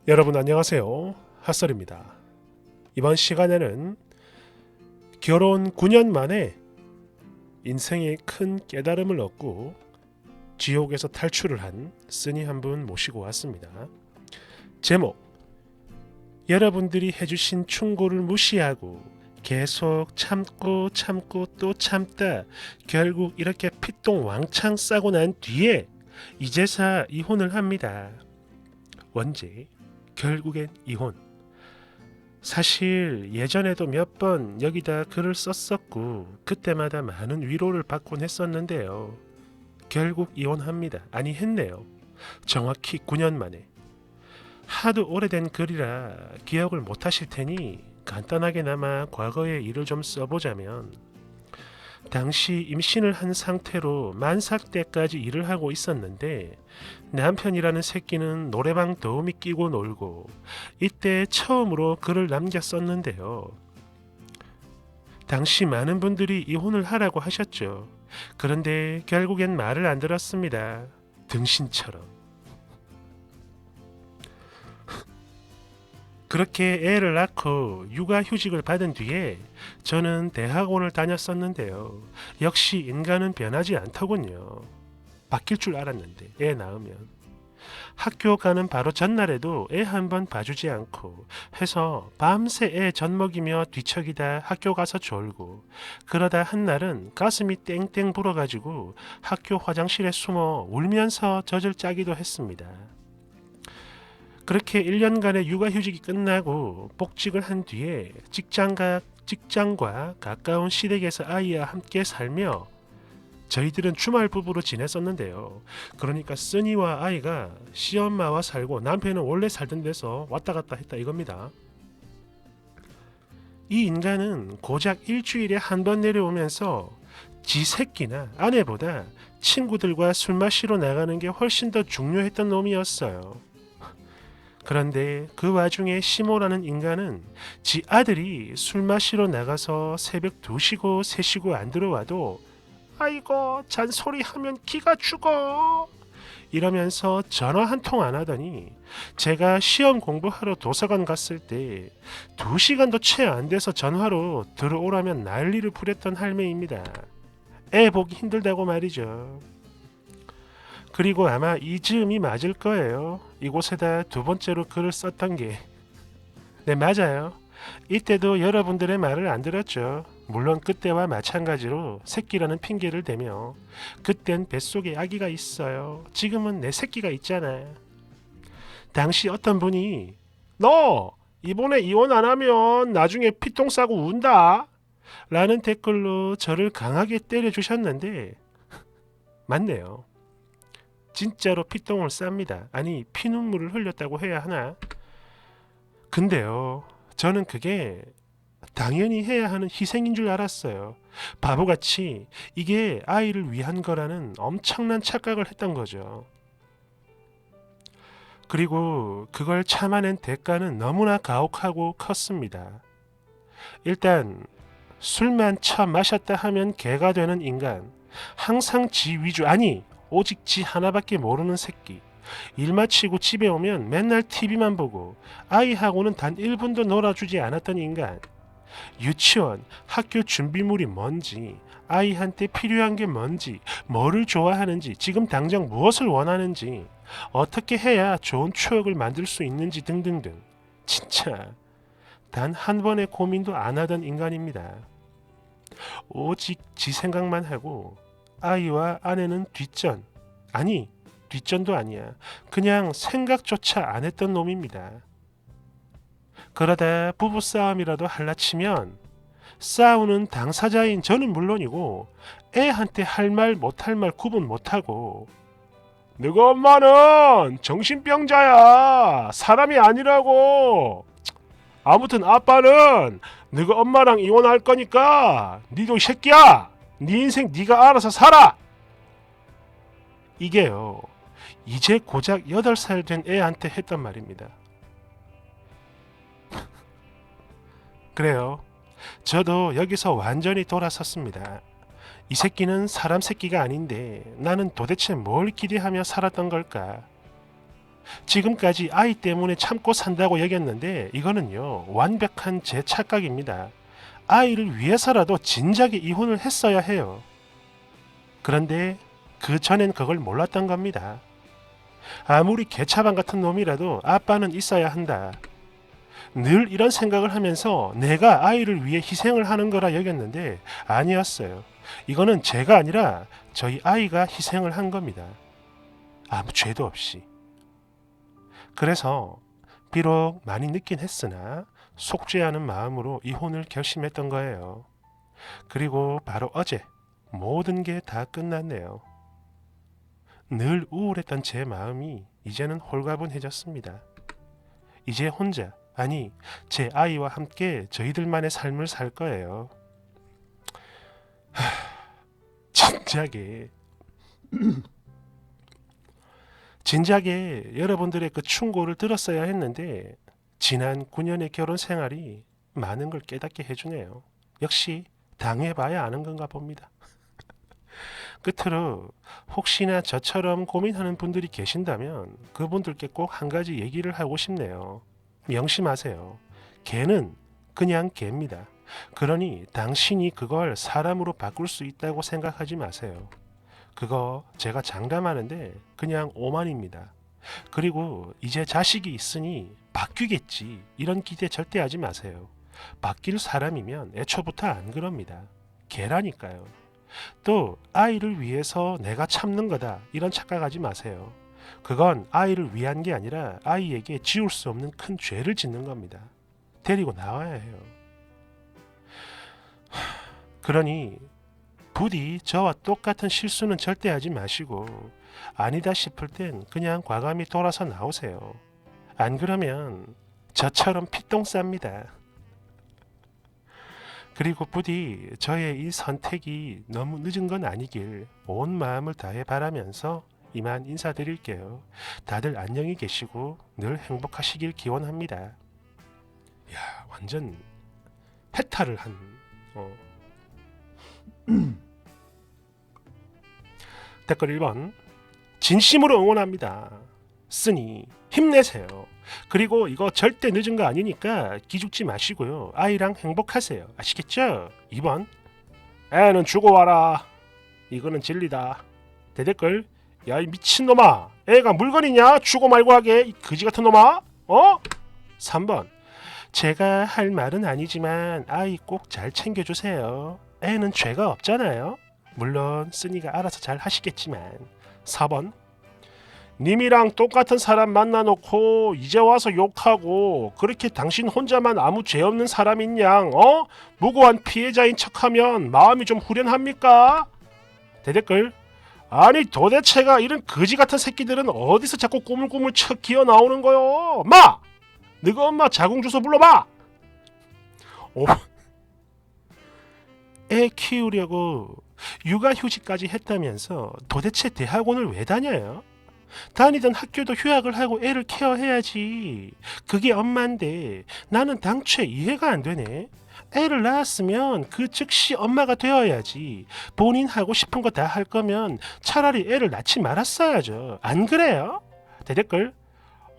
여러분 안녕하세요. 핫설입니다. 이번 시간에는 결혼 9년 만에 인생에 큰 깨달음을 얻고 지옥에서 탈출을 한 쓰니 한 분 모시고 왔습니다. 제목: 여러분들이 해주신 충고를 무시하고 계속 참고 또 참다 결국 이렇게 피똥 왕창 싸고 난 뒤에 이제서 이혼을 합니다. 원제 결국엔 이혼. 사실 예전에도 몇 번 여기다 글을 썼었고 그때마다 많은 위로를 받곤 했었는데요. 결국 이혼합니다. 아니 했네요. 정확히 9년 만에. 하도 오래된 글이라 기억을 못하실 테니 간단하게나마 과거의 일을 좀 써보자면, 당시 임신을 한 상태로 만삭 때까지 일을 하고 있었는데 남편이라는 새끼는 노래방 도우미 끼고 놀고, 이때 처음으로 글을 남겼었는데요. 당시 많은 분들이 이혼을 하라고 하셨죠. 그런데 결국엔 말을 안 들었습니다. 등신처럼. 그렇게 애를 낳고 육아휴직을 받은 뒤에 저는 대학원을 다녔었는데요. 역시 인간은 변하지 않더군요. 바뀔 줄 알았는데 애 낳으면. 학교 가는 바로 전날에도 애 한 번 봐주지 않고 해서 밤새 애 젖먹이며 뒤척이다 학교 가서 졸고, 그러다 한날은 가슴이 땡땡 불어가지고 학교 화장실에 숨어 울면서 젖을 짜기도 했습니다. 그렇게 1년간의 육아휴직이 끝나고 복직을 한 뒤에 직장과 가까운 시댁에서 아이와 함께 살며 저희들은 주말 부부로 지냈었는데요. 그러니까 쓰니와 아이가 시엄마와 살고 남편은 원래 살던 데서 왔다 갔다 했다 이겁니다. 이 인간은 고작 일주일에 한 번 내려오면서 지 새끼나 아내보다 친구들과 술 마시러 나가는 게 훨씬 더 중요했던 놈이었어요. 그런데 그 와중에 시모라는 인간은 지 아들이 술 마시러 나가서 새벽 2시고 3시고 안 들어와도 아이고 잔소리 하면 기가 죽어 이러면서 전화 한 통 안 하더니, 제가 시험 공부하러 도서관 갔을 때 2시간도 채 안 돼서 전화로 들어오라면 난리를 부렸던 할매입니다. 애 보기 힘들다고 말이죠. 그리고 아마 이 즈음이 맞을 거예요. 이곳에다 두 번째로 글을 썼던 게. 네, 맞아요. 이때도 여러분들의 말을 안 들었죠. 물론 그때와 마찬가지로 새끼라는 핑계를 대며 그땐 뱃속에 아기가 있어요. 지금은 내 새끼가 있잖아. 당시 어떤 분이 너 이번에 이혼 안 하면 나중에 피똥 싸고 운다 라는 댓글로 저를 강하게 때려주셨는데 맞네요. 진짜로 피똥을 쌉니다. 아니 피눈물을 흘렸다고 해야 하나? 근데요, 저는 그게 당연히 해야 하는 희생인 줄 알았어요. 바보같이 이게 아이를 위한 거라는 엄청난 착각을 했던 거죠. 그리고 그걸 참아낸 대가는 너무나 가혹하고 컸습니다. 일단 술만 마셨다 하면 개가 되는 인간, 항상 지 위주, 아니 오직 지 하나밖에 모르는 새끼, 일 마치고 집에 오면 맨날 TV만 보고 아이하고는 단 1분도 놀아주지 않았던 인간, 유치원, 학교 준비물이 뭔지, 아이한테 필요한 게 뭔지, 뭐를 좋아하는지, 지금 당장 무엇을 원하는지, 어떻게 해야 좋은 추억을 만들 수 있는지 등등등. 진짜 단 한 번의 고민도 안 하던 인간입니다. 오직 지 생각만 하고 아이와 아내는 뒷전도 아니야. 그냥 생각조차 안 했던 놈입니다. 그러다 부부싸움이라도 할라치면 싸우는 당사자인 저는 물론이고 애한테 할 말 못할 말 구분 못하고, 너가 엄마는 정신병자야, 사람이 아니라고, 아무튼 아빠는 너가 엄마랑 이혼할 거니까 니도 이 새끼야, 네 인생 네가 알아서 살아, 이게요 이제 고작 8살 된 애한테 했단 말입니다. 그래요, 저도 여기서 완전히 돌아섰습니다. 이 새끼는 사람 새끼가 아닌데 나는 도대체 뭘 기대하며 살았던 걸까? 지금까지 아이 때문에 참고 산다고 여겼는데 이거는요 완벽한 제 착각입니다. 아이를 위해서라도 진작에 이혼을 했어야 해요. 그런데 그 전엔 그걸 몰랐던 겁니다. 아무리 개차반 같은 놈이라도 아빠는 있어야 한다. 늘 이런 생각을 하면서 내가 아이를 위해 희생을 하는 거라 여겼는데 아니었어요. 이거는 제가 아니라 저희 아이가 희생을 한 겁니다. 아무 죄도 없이. 그래서 비록 많이 늦긴 했으나 속죄하는 마음으로 이혼을 결심했던 거예요. 그리고 바로 어제 모든 게 다 끝났네요. 늘 우울했던 제 마음이 이제는 홀가분해졌습니다. 이제 혼자, 아니 제 아이와 함께 저희들만의 삶을 살 거예요. 진작에 여러분들의 그 충고를 들었어야 했는데 지난 9년의 결혼 생활이 많은 걸 깨닫게 해주네요. 역시 당해봐야 아는 건가 봅니다. 끝으로 혹시나 저처럼 고민하는 분들이 계신다면 그분들께 꼭 한 가지 얘기를 하고 싶네요. 명심하세요. 개는 그냥 개입니다. 그러니 당신이 그걸 사람으로 바꿀 수 있다고 생각하지 마세요. 그거 제가 장담하는데 그냥 오만입니다. 그리고 이제 자식이 있으니 바뀌겠지 이런 기대 절대 하지 마세요. 바뀔 사람이면 애초부터 안 그럽니다. 개라니까요. 또 아이를 위해서 내가 참는 거다 이런 착각하지 마세요. 그건 아이를 위한 게 아니라 아이에게 지울 수 없는 큰 죄를 짓는 겁니다. 데리고 나와야 해요. 그러니 부디 저와 똑같은 실수는 절대 하지 마시고 아니다 싶을 땐 그냥 과감히 돌아서 나오세요. 안 그러면 저처럼 피똥 쌉니다. 그리고 부디 저의 이 선택이 너무 늦은 건 아니길 온 마음을 다해 바라면서 이만 인사드릴게요. 다들 안녕히 계시고 늘 행복하시길 기원합니다. 야, 완전 해탈을 한 댓글 1번 진심으로 응원합니다. 쓰니 힘내세요. 그리고 이거 절대 늦은 거 아니니까 기죽지 마시고요. 아이랑 행복하세요. 아시겠죠? 2번 애는 주고 와라. 이거는 진리다. 대댓글 야 이 미친놈아 애가 물건이냐? 주고 말고 하게 이 그지같은 놈아. 3번 제가 할 말은 아니지만 아이 꼭 잘 챙겨주세요. 애는 죄가 없잖아요. 물론 쓰니가 알아서 잘 하시겠지만. 4번 님이랑 똑같은 사람 만나놓고 이제 와서 욕하고 그렇게 당신 혼자만 아무 죄 없는 사람인 양 무고한 피해자인 척하면 마음이 좀 후련합니까? 대댓글 아니 도대체가 이런 거지같은 새끼들은 어디서 자꾸 꼬물꼬물 쳐 기어 나오는 거요? 마! 너가 엄마 자궁 주소 불러봐! 애 키우려고 육아휴직까지 했다면서 도대체 대학원을 왜 다녀요? 다니던 학교도 휴학을 하고 애를 케어해야지. 그게 엄마인데 나는 당최 이해가 안 되네. 애를 낳았으면 그 즉시 엄마가 되어야지. 본인 하고 싶은 거 다 할 거면 차라리 애를 낳지 말았어야죠. 안 그래요? 대댓글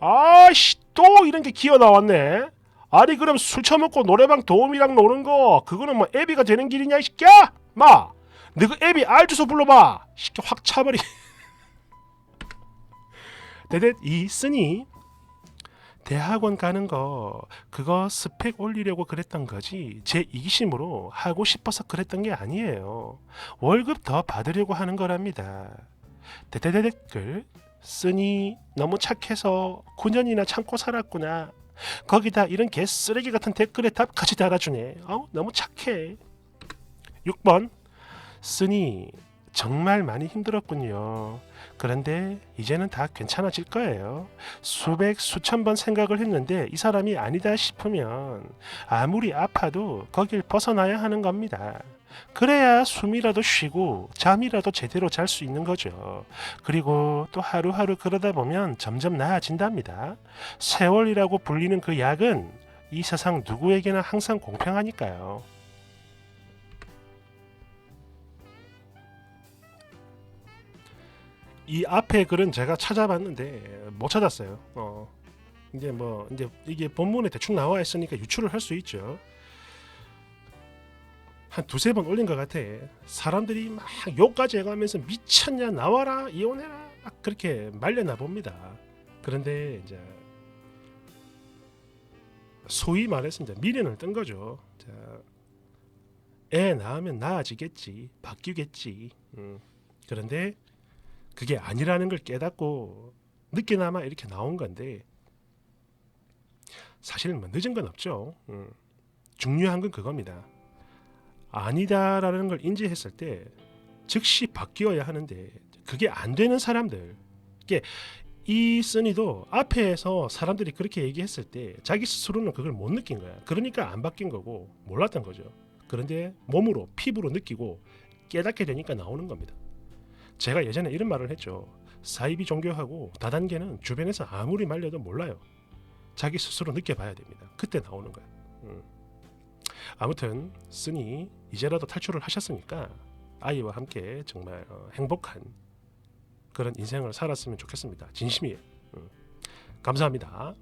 아씨 또 이런 게 기어 나왔네. 아니 그럼 술 처먹고 노래방 도우미랑 노는 거 그거는 뭐 애비가 되는 길이냐 이 새끼야? 마! 너그 애비 알 주소 불러봐. 이 새끼 확 차버리. 대댓 이 쓰니 대학원 가는 거 그거 스펙 올리려고 그랬던 거지 제 이기심으로 하고 싶어서 그랬던 게 아니에요. 월급 더 받으려고 하는 거랍니다. 대댓글 쓰니 너무 착해서 9년이나 참고 살았구나. 거기다 이런 개쓰레기 같은 댓글에 답까지 달아주네. 너무 착해. 6번 쓰니 정말 많이 힘들었군요. 그런데 이제는 다 괜찮아질 거예요. 수백 수천 번 생각을 했는데 이 사람이 아니다 싶으면 아무리 아파도 거길 벗어나야 하는 겁니다. 그래야 숨이라도 쉬고 잠이라도 제대로 잘 수 있는 거죠. 그리고 또 하루하루 그러다 보면 점점 나아진답니다. 세월이라고 불리는 그 약은 이 세상 누구에게나 항상 공평하니까요. 이 앞에 글은 제가 찾아봤는데 못 찾았어요. 이제 뭐 이제 이게 본문에 대충 나와 있으니까 유추를 할 수 있죠. 한 두세 번 올린 것 같아. 사람들이 막 욕까지 해가면서 미쳤냐 나와라 이혼해라 막 그렇게 말려나 봅니다. 그런데 이제 소위 말해서 이제 미련을 뜬 거죠. 자, 애 낳으면 나아지겠지, 바뀌겠지. 그런데 그게 아니라는 걸 깨닫고 늦게나마 이렇게 나온 건데 사실 뭐 늦은 건 없죠. 중요한 건 그겁니다. 아니다라는 걸 인지했을 때 즉시 바뀌어야 하는데 그게 안 되는 사람들. 이게 이 써니도 앞에서 사람들이 그렇게 얘기했을 때 자기 스스로는 그걸 못 느낀 거야. 그러니까 안 바뀐 거고 몰랐던 거죠. 그런데 몸으로 피부로 느끼고 깨닫게 되니까 나오는 겁니다. 제가 예전에 이런 말을 했죠. 사이비 종교하고 다단계는 주변에서 아무리 말려도 몰라요. 자기 스스로 느껴봐야 됩니다. 그때 나오는 거예요. 아무튼 쓰니 이제라도 탈출을 하셨으니까 아이와 함께 정말 행복한 그런 인생을 살았으면 좋겠습니다. 진심이에요. 감사합니다.